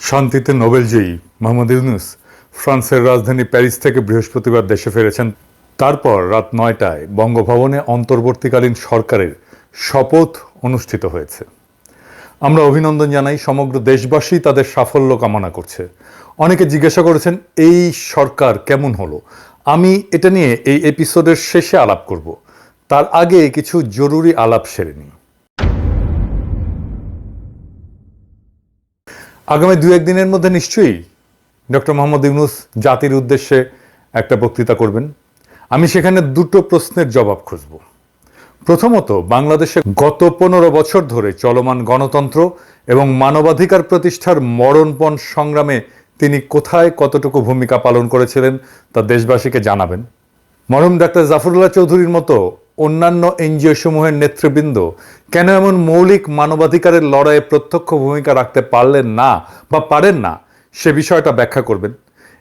শান্তিতে নোবেলজয়ী মোহাম্মদ ইউনূস ফ্রান্সের রাজধানী প্যারিস থেকে বৃহস্পতিবার দেশে ফিরেছেন। তারপর রাত ৯টায় বঙ্গভবনে অন্তর্বর্তীকালীন সরকারের শপথ অনুষ্ঠিত হয়েছে। আমরা অভিনন্দন জানাই, সমগ্র দেশবাসী তাদের সাফল্য কামনা করছে। অনেকে জিজ্ঞাসা করেছেন এই সরকার কেমন হলো। আমি এটা নিয়ে এই এপিসোডের শেষে আলাপ করব, তার আগে কিছু জরুরি আলাপ সেরে নিই। আগামী ২-১ দিনের মধ্যে নিশ্চয়ই ডক্টর মোহাম্মদ ইউনূস জাতির উদ্দেশ্যে একটা বক্তৃতা করবেন। আমি সেখানে দুটো প্রশ্নের জবাব খুঁজব। প্রথমত, বাংলাদেশে গত ১৫ বছর ধরে চলমান গণতন্ত্র এবং মানবাধিকার প্রতিষ্ঠার মরণপণ সংগ্রামে তিনি কোথায় কতটুকু ভূমিকা পালন করেছিলেন তা দেশবাসীকে জানাবেন। মরহুম ডাক্তার জাফরুল্লাহ চৌধুরীর মতো অন্যান্য এনজিও সমূহের নেতৃবৃন্দ কেন এমন মৌলিক মানবাধিকারের লড়াইয়ে প্রত্যক্ষ ভূমিকা রাখতে পারলেন না বা পারেন না, সে বিষয়টা ব্যাখ্যা করবেন।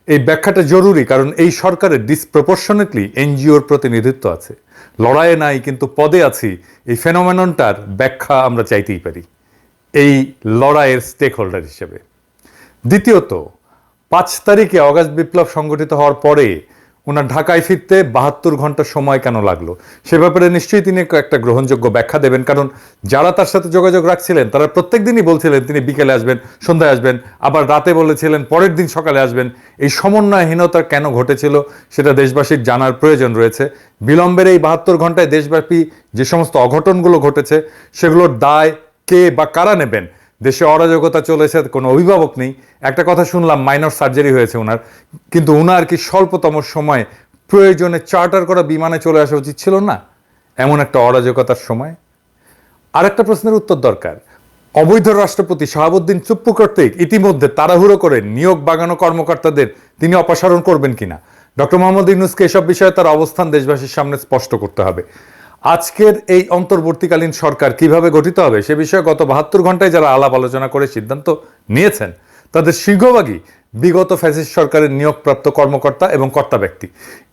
এই ব্যাখ্যাটা জরুরি, কারণ এই সরকারের ডিসপ্রপোর্শনেটলি এনজিওর প্রতিনিধিত্ব আছে। লড়াইয়ে নাই কিন্তু পদে আছি, এই ফেনোমেননটার ব্যাখ্যা আমরা চাইতেই পারি এই লড়াইয়ের স্টেক হোল্ডার হিসেবে। দ্বিতীয়ত, ৫ তারিখে অগাস্ট বিপ্লব সংগঠিত হওয়ার পরে ওনার ঢাকায় ফিরতে ৭২ ঘন্টা সময় কেন লাগলো, সে ব্যাপারে নিশ্চয়ই তিনি একটা গ্রহণযোগ্য ব্যাখ্যা দেবেন। কারণ যারা তার সাথে যোগাযোগ রাখছিলেন তারা প্রত্যেক দিনই বলছিলেন তিনি বিকেলে আসবেন, সন্ধ্যায় আসবেন, আবার রাতে বলেছিলেন পরের দিন সকালে আসবেন। এই সমন্বয়হীনতা কেন ঘটেছিল সেটা দেশবাসীর জানার প্রয়োজন রয়েছে। বিলম্বের এই ৭২ ঘন্টায় দেশব্যাপী যে সমস্ত অঘটনগুলো ঘটেছে সেগুলোর দায় কে বা কারা নেবেন? দেশে অরাজকতা চলেছে, কোনো অভিভাবক নেই। একটা কথা শুনলাম, মাইনর সার্জারি হয়েছে ওনার, কিন্তু ওনার কি স্বল্পতম সময় প্রয়োজনে চার্টার করা বিমানে চলে আসা উচিত ছিল না এমন একটা অরাজকতার সময়? আরেকটা প্রশ্নের উত্তর দরকার। অবৈধ রাষ্ট্রপতি শাহাবুদ্দিন চুপ্পু কর্তৃক ইতিমধ্যে তাড়াহুড়ো করে নিয়োগ বাগানো কর্মকর্তাদের তিনি অপসারণ করবেন কিনা, ডক্টর মোহাম্মদ ইউনূসকে এসব বিষয়ে তার অবস্থান দেশবাসীর সামনে স্পষ্ট করতে হবে। আজকের এই অন্তর্বর্তীকালীন সরকার কিভাবে গঠিত হবে সে বিষয়ে গত ৭২ ঘন্টায় যারা আলাপ আলোচনা করে সিদ্ধান্ত নিয়েছেন তাদের সিংহভাগই বিগত ফ্যাসিস্ট সরকারের নিয়োগপ্রাপ্ত কর্মকর্তা এবং কর্তা ব্যক্তি।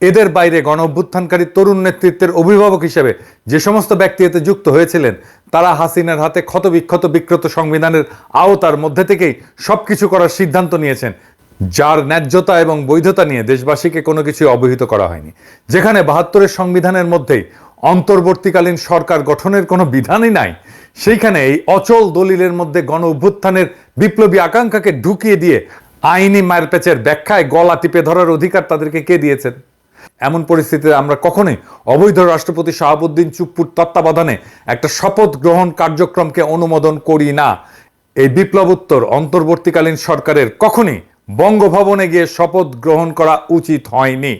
এদের বাইরে গণ অভ্যুত্থানকারী তরুণ নেতৃত্বের অভিভাবক হিসেবে যে সমস্ত ব্যক্তি এতে যুক্ত হয়েছিলেন তারা হাসিনার হাতে ক্ষতবিক্ষত বিকৃত সংবিধানের আওতার মধ্যে থেকেই সবকিছু করার সিদ্ধান্ত নিয়েছেন, যার ন্যায্যতা এবং বৈধতা নিয়ে দেশবাসীকে কোনো কিছু অবহিত করা হয়নি। যেখানে ৭২-এর সংবিধানের মধ্যেই অন্তর্বর্তীকালীন সরকার গঠনের কোনো বিধানই নাই, সেইখানে এই অচল দলিলের মধ্যে গণ অভ্যুত্থানের বিপ্লবী আকাঙ্ক্ষাকে ঢুকিয়ে দিয়ে আইনি মারপ্যাচের ব্যাখ্যায় গলা টিপে ধরার অধিকার তাদেরকে কে দিয়েছেন? এমন পরিস্থিতিতে আমরা কখনোই অবৈধ রাষ্ট্রপতি শাহাবুদ্দিন চুপ্পুর তত্ত্বাবধানে একটা শপথ গ্রহণ কার্যক্রমকে অনুমোদন করি না। এই বিপ্লবোত্তর অন্তর্বর্তীকালীন সরকারের কখনই বঙ্গভবনে গিয়ে শপথ গ্রহণ করা উচিত হয়নি।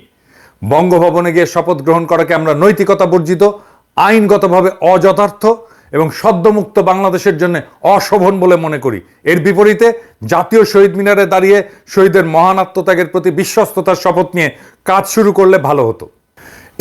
বঙ্গভবনে গিয়ে শপথ গ্রহণ করাকে আমরা নৈতিকতা বর্জিত, আইনগতভাবে অযথার্থ এবং সদ্যমুক্ত বাংলাদেশের জন্য অশোভন বলে মনে করি। এর বিপরীতে জাতীয় শহীদ মিনারে দাঁড়িয়ে শহীদের মহান আত্মত্যাগের প্রতি বিশ্বস্ততার শপথ নিয়ে কাজ শুরু করলে ভালো হতো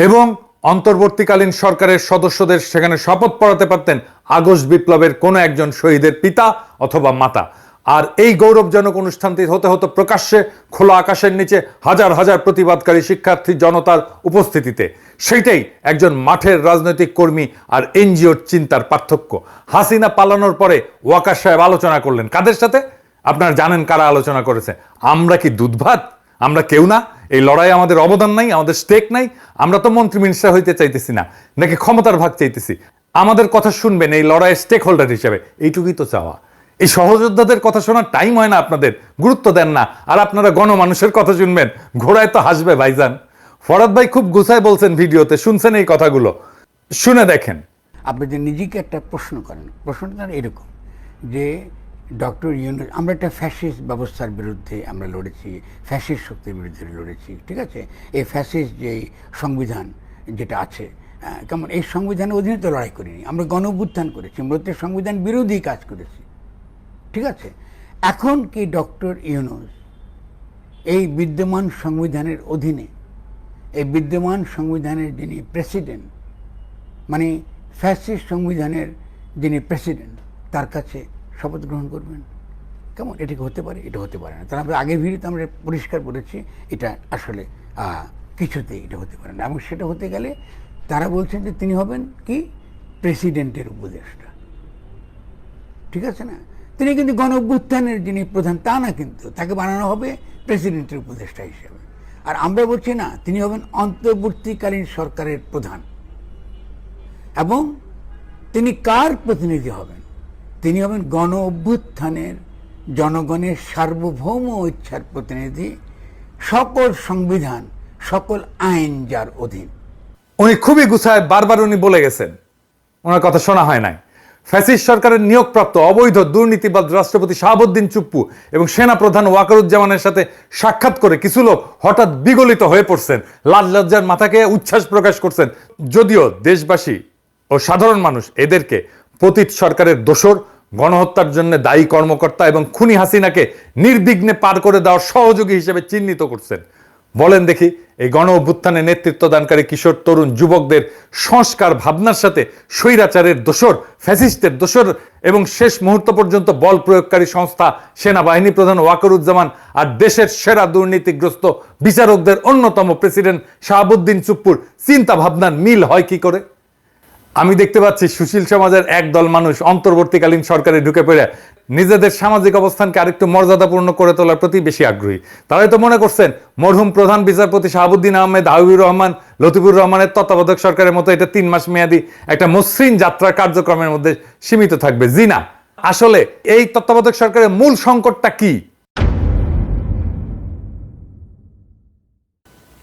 এবং অন্তর্বর্তীকালীন সরকারের সদস্যদের সেখানে শপথ পড়াতে পারতেন আগস্ট বিপ্লবের কোনো একজন শহীদের পিতা অথবা মাতা। আর এই গৌরবজনক অনুষ্ঠানটি হতে হতো প্রকাশ্যে খোলা আকাশের নিচে হাজার হাজার প্রতিবাদকারী শিক্ষার্থী জনতার উপস্থিতিতে। সেইটাই একজন মাঠের রাজনৈতিক কর্মী আর এনজিওর চিন্তার পার্থক্য। হাসিনা পালানোর পরে ওয়াকার সাহেব আলোচনা করলেন কাদের সাথে? আপনারা জানেন কারা আলোচনা করেছে। আমরা কি দুধ ভাত? আমরা কেউ না? এই লড়াই আমাদের অবদান নাই, আমাদের স্টেক নাই? আমরা তো মন্ত্রী মিনিস্টার হইতে চাইতেছি না, নাকি ক্ষমতার ভাগ চাইতেছি? আমাদের কথা শুনবেন এই লড়াইয়ের স্টেক হোল্ডার হিসেবে, এইটুকুই তো চাওয়া। এই সহযোদ্ধাদের কথা শোনার টাইম হয় না আপনাদের, গুরুত্ব দেন না, আর আপনারা গণমানুষের কথা শুনবেন। ঘোড়ায় তো হাসবে ভাইজান। ফরাদ ভাই খুব গুছায় বলছেন ভিডিওতে, শুনছেন এই কথাগুলো, শুনে দেখেন। আপনি যে নিজেকে একটা প্রশ্ন করেন, প্রশ্নটা এরকম যে ডক্টর ইউনূস, আমরা একটা ফ্যাসিস্ট ব্যবস্থার বিরুদ্ধে আমরা লড়েছি, ফ্যাসিস্ট শক্তির বিরুদ্ধে লড়েছি, ঠিক আছে? এই ফ্যাসিস্ট যে সংবিধান যেটা আছে, কেমন, এই সংবিধানের অধীনে তো লড়াই করিনি, আমরা গণ অভ্যুত্থান করেছি, মূলত সংবিধান বিরোধী কাজ করেছি, ঠিক আছে? এখন কি ডক্টর ইউনূস এই বিদ্যমান সংবিধানের অধীনে, এই বিদ্যমান সংবিধানের যিনি প্রেসিডেন্ট, মানে ফ্যাসিস্ট সংবিধানের যিনি প্রেসিডেন্ট, তার কাছে শপথ গ্রহণ করবেন? কেমন, এটা কি হতে পারে? এটা হতে পারে না। তাহলে আমরা আগের ভিডিওতে আমরা পরিষ্কার বলেছি এটা আসলে কিছুতেই এটা হতে পারে না। এবং সেটা হতে গেলে তারা বলছেন যে তিনি হবেন কি প্রেসিডেন্টের উপদেষ্টা, ঠিক আছে না? তিনি কিন্তু গণ অভ্যুত্থানের যিনি প্রধান তা না, কিন্তু তাকে বানানো হবে প্রেসিডেন্টের উপদেষ্টা হিসেবে। আর আমরা বলছি না, তিনি হবেন অন্তর্বর্তীকালীন সরকারের প্রধান। এবং তিনি কার প্রতিনিধি হবেন? তিনি হবেন গণ অভ্যুত্থানের জনগণের সার্বভৌম ইচ্ছার প্রতিনিধি, সকল সংবিধান সকল আইন যার অধীন। উনি খুবই গুছায় বারবার উনি বলে গেছেন, ওনার কথা শোনা হয় নাই। ফ্যাসিস্ট সরকারের নিয়োগপ্রাপ্ত অবৈধ দুর্নীতিবাদ রাষ্ট্রপতি শাহাবুদ্দিন চুপ্পু এবং সেনাপ্রধান ওয়াকারুজ্জামানের সাথে সাক্ষাৎ করে কিছু লোক হঠাৎ বিগলিত হয়ে পড়ছেন, লাজ লজ্জার মাথাকে উচ্ছ্বাস প্রকাশ করছেন। যদিও দেশবাসী ও সাধারণ মানুষ এদেরকে পতিত সরকারের দোসর, গণহত্যার জন্য দায়ী কর্মকর্তা এবং খুনি হাসিনাকে নির্বিঘ্নে পার করে দেওয়ার সহযোগী হিসেবে চিহ্নিত করছেন। বলেন দেখি, এই গণ অভ্যুত্থানে নেতৃত্ব দানকারী কিশোর তরুণ যুবকদের সংস্কার ভাবনার সাথে স্বৈরাচারের দোসর, ফ্যাসিস্টের দোসর এবং শেষ মুহূর্ত পর্যন্ত বল প্রয়োগকারী সংস্থা সেনাবাহিনী প্রধান ওয়াকারুজ্জামান আর দেশের সেরা দুর্নীতিগ্রস্ত বিচারকদের অন্যতম প্রেসিডেন্ট শাহাবুদ্দিন চুপ্পুর চিন্তা ভাবনার মিল হয় কি করে? আমি দেখতে পাচ্ছি সুশীল সমাজের একদল মানুষ অন্তর্বর্তীকালীন সরকারে ঢুকে পড়ে নিজেদের সামাজিক অবস্থানকে আরেকটু মর্যাদাপূর্ণ করে তোলার প্রতি বেশি আগ্রহী। তারাই তো মনে করছেন মরহুম প্রধান বিচারপতি শাহাবুদ্দিন আহমেদ, হাবিবুর রহমান, লতিফুর রহমানের তত্ত্বাবধায়ক সরকারের মতো এটা 3 মাস মেয়াদী একটা মসৃণ যাত্রার কার্যক্রমের মধ্যে সীমিত থাকবে। জি না, আসলে এই তত্ত্বাবধায়ক সরকারের মূল সংকটটা কি?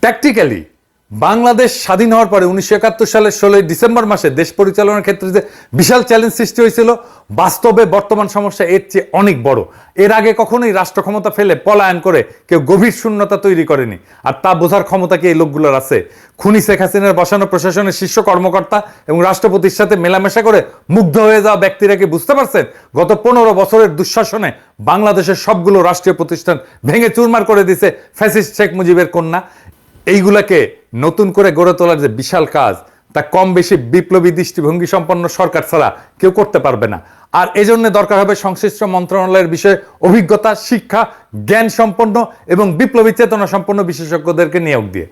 প্র্যাকটিক্যালি বাংলাদেশ স্বাধীন হওয়ার পরে 1971 সালের 16 ডিসেম্বর মাসে দেশ পরিচালনার ক্ষেত্রে যে বিশাল চ্যালেঞ্জ সৃষ্টি হয়েছিল, বাস্তবে বর্তমান সমস্যা এর চেয়ে অনেক বড়। এর আগে কখনোই রাষ্ট্র ক্ষমতা ফেলে পলায়ন করে কেউ গভীর শূন্যতা তৈরি করেনি, আর তা বোঝার ক্ষমতা কি এই লোকগুলোর আছে? খুনি শেখ হাসিনার বসানো প্রশাসনের শীর্ষ কর্মকর্তা এবং রাষ্ট্রপতির সাথে মেলামেশা করে মুগ্ধ হয়ে যাওয়া ব্যক্তিরা কি বুঝতে পারছেন গত 15 বছরের দুঃশাসনে বাংলাদেশের সবগুলো রাষ্ট্রীয় প্রতিষ্ঠান ভেঙে চুরমার করে দিছে ফ্যাসিস্ট শেখ মুজিবের কন্যা? এইগুলাকে নতুন করে গড়ে তোলার যে বিশাল কাজ, তা কম বেশি বিপ্লবী দৃষ্টিভঙ্গি সম্পন্ন সরকার ছাড়া কেউ করতে পারবে না। আর এজন্য দরকার হবে সংশ্লিষ্ট মন্ত্রণালয়ের বিষয়ে অভিজ্ঞতা, শিক্ষা, জ্ঞান সম্পন্ন এবং বিপ্লবী চেতনা সম্পন্ন বিশেষজ্ঞদেরকে নিয়োগ দিয়ে।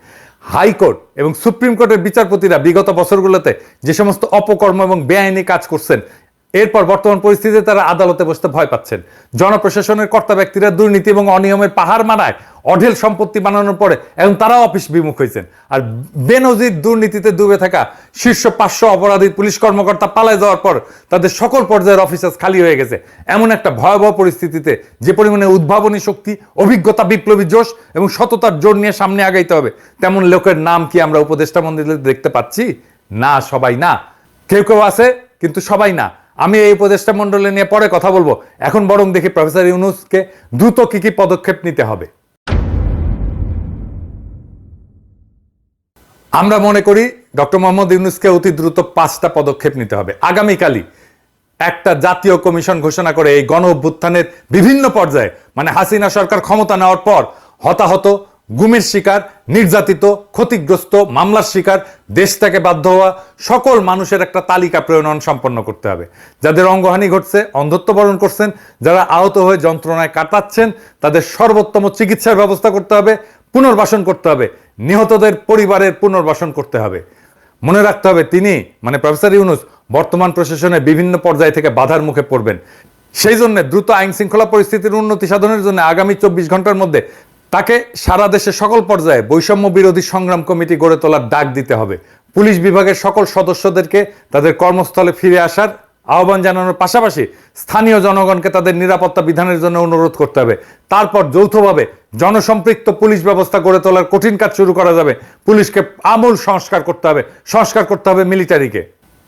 হাইকোর্ট এবং সুপ্রিম কোর্টের বিচারপতিরা বিগত বছরগুলোতে যে সমস্ত অপকর্ম এবং বেআইনি কাজ করছেন, এরপর বর্তমান পরিস্থিতিতে তারা আদালতে বসতে ভয় পাচ্ছেন। জনপ্রশাসনের কর্তা ব্যক্তিরা দুর্নীতি এবং অনিয়মের পাহাড় মানায় অঢেল সম্পত্তি বানানোর পরে এখন তারাও অফিস বিমুখ হয়েছেন। আর বেনজির দুর্নীতিতে ডুবে থাকা শীর্ষ 500 অপরাধী পুলিশ কর্মকর্তা পালায় যাওয়ার পর তাদের সকল পর্যায়ের অফিসার্স খালি হয়ে গেছে। এমন একটা ভয়াবহ পরিস্থিতিতে যে পরিমাণে উদ্ভাবনী শক্তি, অভিজ্ঞতা, বিপ্লবী জোশ এবং সততার জোর নিয়ে সামনে আগাইতে হবে, তেমন লোকের নাম কি আমরা উপদেষ্টা মন্ডলীতে দেখতে পাচ্ছি? না, সবাই না। কেউ কেউ আছে, কিন্তু সবাই না। আমি এই উপদেষ্টা মন্ডলী নিয়ে পরে কথা বলবো। এখন বরং দেখি প্রফেসর ইউনূসকে দ্রুত কি কি পদক্ষেপ নিতে হবে। আমরা মনে করি ডক্টর মোহাম্মদ ইউনূসকে অতি দ্রুত 5টা পদক্ষেপ নিতে হবে। আগামীকালই একটা জাতীয় কমিশন ঘোষণা করে এই গণ অভ্যুত্থানের বিভিন্ন পর্যায়ে, মানে হাসিনা সরকার ক্ষমতা নেওয়ার পর হতাহত, গুমের শিকার, নির্যাতিত, ক্ষতিগ্রস্ত, মামলার শিকার, দেশ থেকে বাধ্য হওয়া সকল মানুষের একটা তালিকা প্রণয়ন সম্পন্ন করতে হবে। যাদের অঙ্গহানি ঘটছে, অন্ধত্ব বরণ করছেন, যারা আহত হয়ে যন্ত্রণায় কাটাচ্ছেন, তাদের সর্বোত্তম চিকিৎসার ব্যবস্থা করতে হবে, পুনর্বাসন করতে হবে, নিহতদের পরিবারের পুনর্বাসন করতে হবে। মনে রাখতে হবে তিনি, মানে প্রফেসর ইউনূস, বর্তমান প্রশাসনের বিভিন্ন পর্যায় থেকে বাধার মুখে পড়বেন। সেই জন্য দ্রুত আইন শৃঙ্খলা পরিস্থিতির উন্নতি সাধনের জন্য আগামী 24 ঘন্টার মধ্যে তাকে সারা দেশে সকল পর্যায়ে বৈষম্য বিরোধী সংগ্রাম কমিটি গড়ে তোলার ডাক দিতে হবে। পুলিশ বিভাগের সকল সদস্যদেরকে তাদের কর্মস্থলে ফিরে আসার আহ্বান জানানোর পাশাপাশি স্থানীয় জনগণকে তাদের নিরাপত্তা বিধানের জন্য অনুরোধ করতে হবে। তারপর যৌথভাবে জনসম্পৃক্ত পুলিশ ব্যবস্থা গড়ে তোলার কঠিন কাজ শুরু করা যাবে। পুলিশকে আমূল সংস্কার করতে হবে, সংস্কার করতে হবে মিলিটারিকে,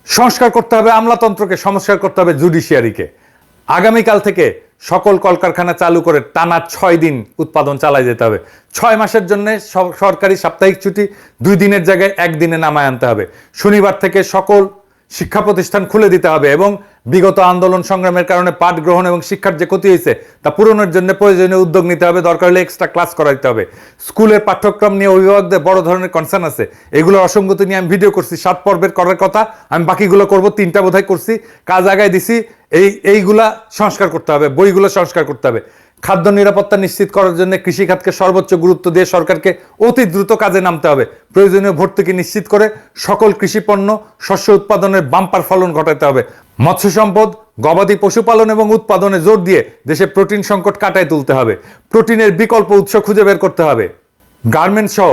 সংস্কার করতে হবে আমলাতন্ত্রকে, সংস্কার করতে হবে জুডিশিয়ারিকে। আগামীকাল থেকে সকল কলকারখানা চালু করে টানা 6 দিন উৎপাদন চালায় যেতে হবে। 6 মাসের জন্য সরকারি সাপ্তাহিক ছুটি 2 দিনের জায়গায় 1 দিনে নামায় আনতে হবে। শনিবার থেকে সকল শিক্ষা প্রতিষ্ঠান খুলে দিতে হবে এবং বিগত আন্দোলন সংগ্রামের কারণে পাঠ গ্রহণ এবং শিক্ষার যে ক্ষতি হয়েছে তা পূরণের জন্য প্রয়োজনীয় উদ্যোগ নিতে হবে। দরকার হলে এক্সট্রা ক্লাস করাইতে হবে। স্কুলের পাঠ্যক্রম নিয়ে অভিভাবকদের বড় ধরনের কনসার্ন আছে। এগুলোর অসঙ্গতি নিয়ে আমি ভিডিও করছি, 7 পর্বের করার কথা, আমি বাকিগুলো করব, 3টা বোধহয় করছি, কাজ আগায় দিছি। এইগুলা সংস্কার করতে হবে, বইগুলো সংস্কার করতে হবে। খাদ্য নিরাপত্তা নিশ্চিত করার জন্য কৃষিখাতকে সর্বোচ্চ গুরুত্ব দিয়ে সরকারকে অতি দ্রুত কাজে নামতে হবে। প্রয়োজনীয় ভর্তুকি নিশ্চিত করে সকল কৃষিপণ্য, শস্য উৎপাদনের বাম্পার ফলন ঘটাতে হবে। মৎস্য সম্পদ, গবাদি পশুপালন এবং উৎপাদনে জোর দিয়ে দেশে প্রোটিন সংকট কাটায় তুলতে হবে। প্রোটিনের বিকল্প উৎস খুঁজে বের করতে হবে। গার্মেন্টস সহ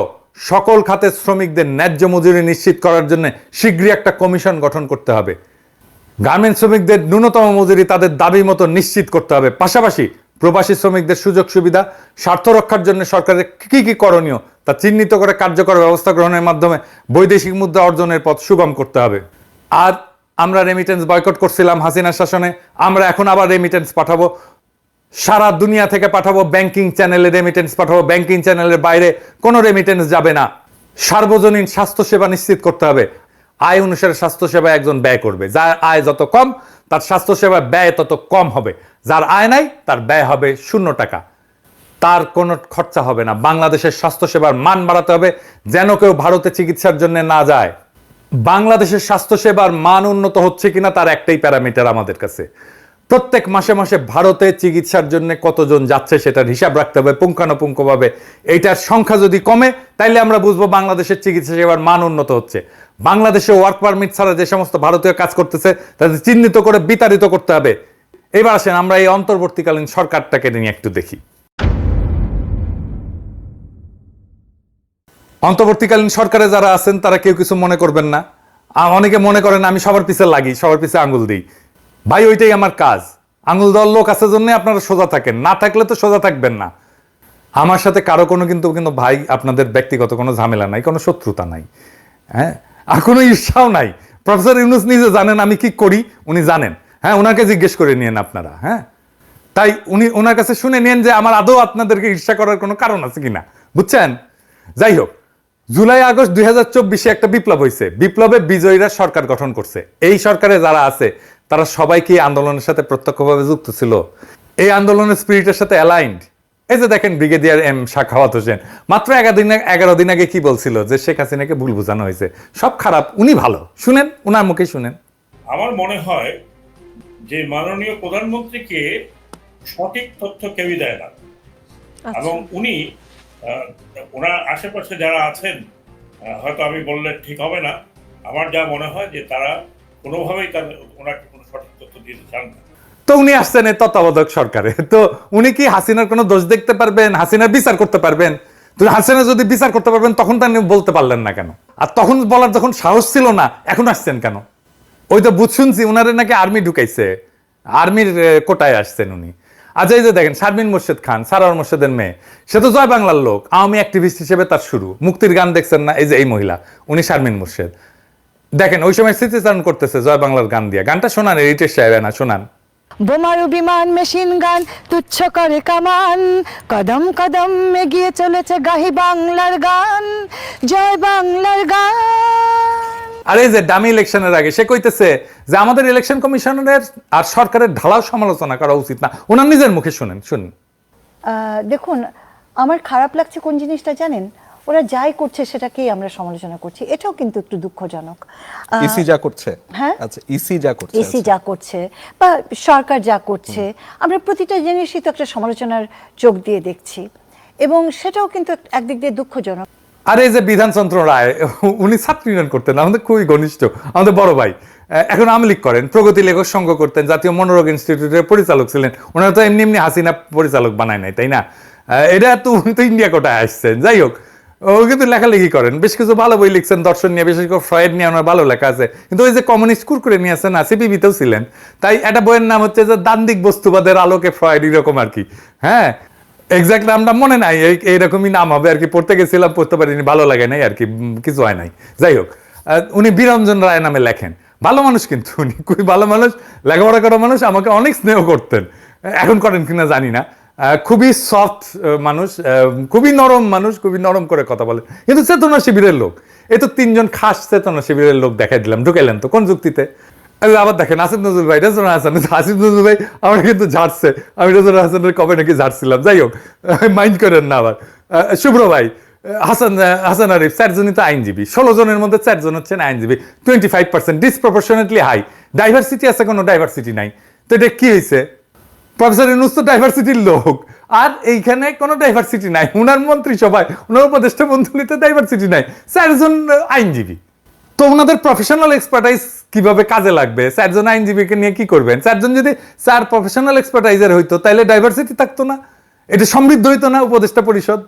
সকল খাতের শ্রমিকদের ন্যায্য মজুরি নিশ্চিত করার জন্য শীঘ্রই একটা কমিশন গঠন করতে হবে। গার্মেন্টস শ্রমিকদের ন্যূনতম মজুরি তাদের দাবি মতো নিশ্চিত করতে হবে। পাশাপাশি প্রবাসী শ্রমিকদের সুযোগ সুবিধা স্বার্থ রক্ষার জন্য সরকারের কি কি করণীয় তা চিহ্নিত করে কার্যকর ব্যবস্থা গ্রহণের মাধ্যমে বৈদেশিক মুদ্রা অর্জনের পথ সুগম করতে হবে। আর আমরা রেমিটেন্স বয়কট করছিলাম হাসিনার শাসনে, আমরা এখন আবার রেমিটেন্স পাঠাবো, সারা দুনিয়া থেকে পাঠাবো, ব্যাংকিং চ্যানেলে রেমিটেন্স পাঠাবো, ব্যাংকিং চ্যানেলের বাইরে কোনো রেমিটেন্স যাবে না। সার্বজনীন স্বাস্থ্যসেবা নিশ্চিত করতে হবে। আয় অনুসারে স্বাস্থ্যসেবা একজন ব্যয় করবে, যার আয় যত কম তার স্বাস্থ্যসেবা ব্যয় তত কম হবে, যার আয় নাই তার ব্যয় হবে 0 টাকা, তার কোনো খরচা হবে না। বাংলাদেশের স্বাস্থ্যসেবার মান বাড়াতে হবে যেন কেউ ভারতে চিকিৎসার জন্য না যায়। বাংলাদেশের স্বাস্থ্যসেবার মান উন্নত হচ্ছে কিনা তার একটাই প্যারামিটার আমাদের কাছে, প্রত্যেক মাসে মাসে ভারতে চিকিৎসার জন্য কতজন যাচ্ছে সেটার হিসাব রাখতে হবে পুঙ্খানুপুঙ্খভাবে। এইটার সংখ্যা যদি কমে তাইলে আমরা বুঝবো বাংলাদেশের চিকিৎসা সেবার মান উন্নত হচ্ছে। বাংলাদেশে ওয়ার্ক পারমিট ছাড়া যে সমস্ত ভারতীয় কাজ করতেছে তাদের চিহ্নিত করে বিতাড়িত করতে হবে। এবার আসেন আমরা এই অন্তর্বর্তীকালীন সরকারটাকে নিয়ে একটু দেখি। অন্তর্বর্তীকালীন সরকারে যারা আছেন তারা কেউ কিছু মনে করবেন না। অনেকে মনে করেন আমি সবার পিছে লাগি, সবার পিছে আঙুল দিই। ভাই ওইটাই আমার কাজ। আঙুল দেওয়ার লোক আছে জন্য আপনারা সোজা থাকেন, না থাকলে তো সোজা থাকবেন না। আমার সাথে কারো কোনো কিন্তু ভাই আপনাদের ব্যক্তিগত কোনো ঝামেলা নাই, কোনো শত্রুতা নাই, হ্যাঁ, আর কোনো ঈর্ষাও নাই। প্রফেসর ইউনূস নিজে জানেন আমি কি করি, উনি জানেন। হ্যাঁ, ওনাকে জিজ্ঞেস করে নিয়েন আপনারা। হ্যাঁ, তাই ওনার কাছে শুনে নিন যে আমার আদৌ আপনাদেরকে ঈর্ষা করার কোনো কারণ আছে কিনা, বুঝছেন? যাই হোক, জুলাই আগস্ট 2024 একটা বিপ্লব হয়েছে। বিপ্লবে বিজয়ীরা সরকার গঠন করছে। এই সরকারে যারা আছে তারা সবাই কি আন্দোলনের সাথে প্রত্যক্ষভাবে যুক্ত ছিল? এই আন্দোলনের স্পিরিটের সাথে অ্যালাইন্ড? এই যে দেখেন ব্রিগেডিয়ার এম সাখাওয়াত হোসেন মাত্র 11 দিন আগে কি বলছিল যে শেখ হাসিনাকে ভুল বোঝানো হয়েছে, সব খারাপ, উনি ভালো। শুনেন, উনার মুখে শুনেন। আমার মনে হয় যে মাননীয় প্রধানমন্ত্রীকে সঠিক তথ্য কেউই দেয় না, এবং উনি ওনার আশেপাশে যারা আছেন, হয়তো আমি বললে ঠিক হবে না, আমার যা মনে হয় যে তারা কোনোভাবেই ওনাকে কোনো সঠিক তথ্য দিতে চান না। তো উনি আসছেন এই তত্ত্বাবধায়ক সরকারে, তো উনি কি হাসিনার কোনো দোষ দেখতে পারবেন? হাসিনার বিচার করতে পারবেন? তো হাসিনা যদি বিচার করতে পারবেন তখন তো বলতে পারলেন না কেন? আর তখন বলার যখন সাহস ছিল না, এখন আসছেন কেন? ওই তো বুঝ শুনছি উনারে নাকি আর্মি ঢুকাইছে, আর্মির কোটায় আসছেন উনি। আচ্ছা, এই যে দেখেন শারমিন মোর্শেদ খান, সারোয়ার মোর্শেদের মেয়ে, সে তো জয় বাংলার লোক, আওয়ামী অ্যাক্টিভিস্ট হিসেবে তার শুরু। মুক্তির গান দেখছেন না? এই যে এই মহিলা, উনি শারমিন মোর্শেদ। দেখেন ওই সময় স্মৃতিচারণ করতেছে জয় বাংলার গান দিয়ে। গানটা শোনান, রিটেশ সাহেব না শোনান। বোমারু বিমান মেশিন গান তুচ্ছ করে কামান, কদম কদম এগিয়ে চলেছে গাহি বাংলার গান, জয় বাংলার গান। আরে যে ডামি ইলেকশনের আগে সে কইতেছে যে আমাদের ইলেকশন কমিশনের আর সরকারের ঢালাও সমালোচনা করা উচিত না। ওনার নিজের মুখে শুনেন, শুনুন। দেখুন, আমার খারাপ লাগছে কোন জিনিসটা জানেন? ওরা যাই করছে সেটাকেই আমরা সমালোচনা করছি, এটাও কিন্তু একটু দুঃখজনক। ইসি যা করছে, হ্যাঁ, আচ্ছা ইসি যা করছে, ইসি যা করছে বা সরকার যা করছে, আমরা প্রতিটা জিনিসই তো একটা সমালোচনার চোখ দিয়ে দেখছি, এবং সেটাও কিন্তু একদিক দিয়ে দুঃখজনক। আরে যে বিধানচন্দ্র রায়, উনি ছাত্র ইউনিয়ন করতেন, আমাদের খুবই ঘনিষ্ঠ, আমাদের বড় ভাই। এখন আওয়ামী লীগ করেন, প্রগতি লেখক সংঘ করতেন, জাতীয় মনোরোগ ইনস্টিটিউটের পরিচালক ছিলেন। ওনারা তো এমনি এমনি হাসিনা পরিচালক বানায় নাই, তাই না? এটা তো উনি তো ইন্ডিয়া কোটায় আসছেন। যাই হোক, ও কিন্তু লেখালেখি করেন, বেশ কিছু ভালো বই লিখছেন দর্শন নিয়ে, বিশেষ করে ফ্রয়েড নিয়ে ওনার ভালো লেখা আছে। কিন্তু ওই যে কমিউনিস্ট কুরকুরে নিয়ে আসেন, সিপিবিতেও ছিলেন। তাই একটা বইয়ের নাম হচ্ছে যে দান্দিক বস্তুবাদের আলোকে ফ্রয়েড, এরকম আর কি। হ্যাঁ, এক্স্যাক্ট নামটা মনে নাই, এইরকমই নাম হবে আর কি। পড়তে গেছিলাম, পড়তে পারিনি, ভালো লাগে নাই আর কি, কিছু হয় নাই। যাই হোক, উনি বীরঞ্জন রায় নামে লেখেন, ভালো মানুষ, কিন্তু উনি খুবই ভালো মানুষ, লেখাপড়া করা মানুষ, আমাকে অনেক স্নেহ করতেন। এখন করেন কিনা জানি না। খুবই সফট মানুষ, খুবই নরম মানুষ, খুবই নরম করে কথা বলে, কিন্তু চেতনা শিবিরের লোক। এই তো 3জন খাস চেতনা শিবিরের লোক দেখাই দিলাম, ঢুকাইলেন তো কোন যুক্তিতে? আবার দেখেন আসিফ নজরুল ভাই, রেজওয়ান হাসান, আসিফ নজরুল ভাই আমার কিন্তু ঝাড়ছে, আমি রেজওয়ান হাসানের কবে নাকি ঝাড়ছিলাম। যাই হোক, মাইন্ড করেন না আবার। শুভ্র ভাই, হাসান আরিফ, 4 জনই তো আইনজীবী, 16 জনের মধ্যে 4 জন হচ্ছেন আইনজীবী, 25%, ডিসপ্রপোর্শনেটলি হাই। ডাইভার্সিটি আছে, কোনো ডাইভার্সিটি নাই। তো এটা কি হয়েছে? প্রফেসর ইউনূস তো ডাইভার্সিটির লোক, আর এইখানে কোনো ডাইভার্সিটি নাই। উনার মন্ত্রিসভায়, উনার উপদেষ্টা মন্ডলীতে ডাইভার্সিটি নাই, 4 জন আইনজীবী। তো ওনাদের প্রফেশনাল এক্সপার্টাইজ কিভাবে কাজে লাগবে? 4 জন আইনজীবীকে নিয়ে কি করবেন? 4 জন যদি 4 প্রফেশনাল এক্সপার্টাইজার হইতো তাহলে ডাইভার্সিটি থাকতো না, এটা সমৃদ্ধ হইতো না উপদেষ্টা পরিষদ।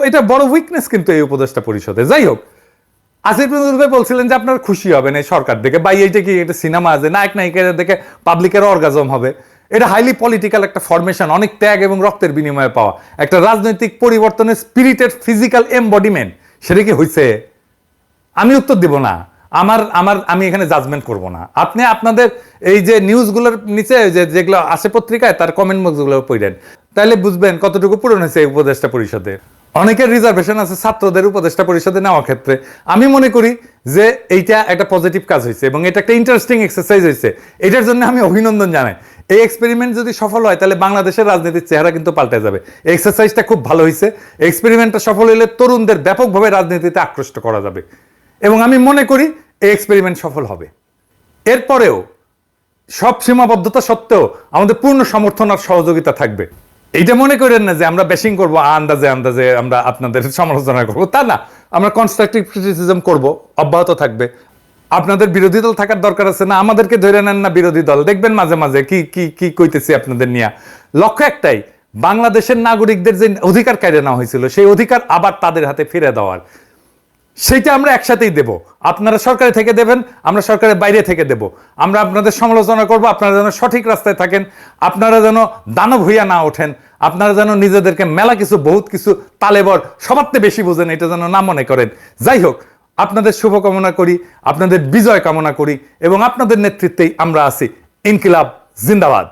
এটা বড় উইকনেস কিন্তু এই উপদেষ্টা পরিষদে। যাই হোক, আসিফ নজরুল ভাই বলছিলেন যে আপনারা খুশি হবেন এই সরকার দেখে, বা এইটা কি একটা সিনেমা আছে নায়ক নায়িকাদের দেখে পাবলিকের অর্গাজম হবে? এটা হাইলি পলিটিক্যাল একটা ফরমেশন, অনেক ত্যাগ এবং রক্তের বিনিময়ে পাওয়া একটা রাজনৈতিক পরিবর্তনের স্পিরিটেড ফিজিক্যাল এমবডিমেন্ট। সেটা কি হয়েছে? আমি উত্তর দিব না, আমি এখানে জাজমেন্ট করব না। আপনি আপনাদের এই যে নিউজগুলোর নিচে যেগুলো আসে পত্রিকায় তার কমেন্ট বক্সগুলো পড়েন, তাহলে বুঝবেন কতটুকু পূরণ হয়েছে এই উপদেষ্টা পরিষদের। অনেকের রিজার্ভেশন আছে ছাত্রদের উপদেষ্টা পরিষদে নেওয়ার ক্ষেত্রে। আমি মনে করি যে এইটা একটা পজিটিভ কাজ হয়েছে এবং এটা একটা ইন্টারেস্টিং এক্সারসাইজ হয়েছে, এটার জন্য আমি অভিনন্দন জানাই। এই এক্সপেরিমেন্ট যদি সফল হয় তাহলে বাংলাদেশের রাজনীতির চেহারা কিন্তু পাল্টে যাবে। এই এক্সারসাইজটা খুব ভালো হয়েছে। এক্সপেরিমেন্টটা সফল হলে তরুণদের ব্যাপকভাবে রাজনীতিতে আকৃষ্ট করা যাবে এবং আমি মনে করি এই এক্সপেরিমেন্ট সফল হবে। এরপরেও সব সীমাবদ্ধতা সত্ত্বেও আমাদের পূর্ণ সমর্থন আর সহযোগিতা থাকবে। এইটা মনে করেন না যে আমরা ব্যাশিং করবো, আন্দাজে আন্দাজে আমরা আপনাদের সমালোচনা করবো, তা না। আমরা কনস্ট্রাকটিভ ক্রিটিসিজম করব, অব্যাহত থাকবে। আপনাদের বিরোধী দল থাকার দরকার আছে না, আমাদেরকে ধরে নেন না বিরোধী দল, দেখবেন মাঝে মাঝে কি কি কি কইতেছি আপনাদের নিয়ে। লক্ষ্য একটাই, বাংলাদেশের নাগরিকদের যে অধিকার কেড়ে নেওয়া হয়েছিল সেই অধিকার আবার তাদের হাতে ফিরে দেওয়ার, সেইটা আমরা একসাথেই দেব। আপনারা সরকারে থেকে দেবেন, আমরা সরকারের বাইরে থেকে দেব। আমরা আপনাদের সমালোচনা করব, আপনারা যেন সঠিক রাস্তায় থাকেন, আপনারা যেন দানব হইয়া না ওঠেন, আপনারা যেন নিজেদেরকে মেলা কিছু বহুত কিছু তালেবর সবার চেয়ে বেশি বোঝেন, এটা যেন না মনে করেন। যাই হোক, আপনাদের শুভকামনা করি, আপনাদের বিজয় কামনা করি এবং আপনাদের নেতৃত্বেই আমরা আছি। ইনকিলাব জিন্দাবাদ।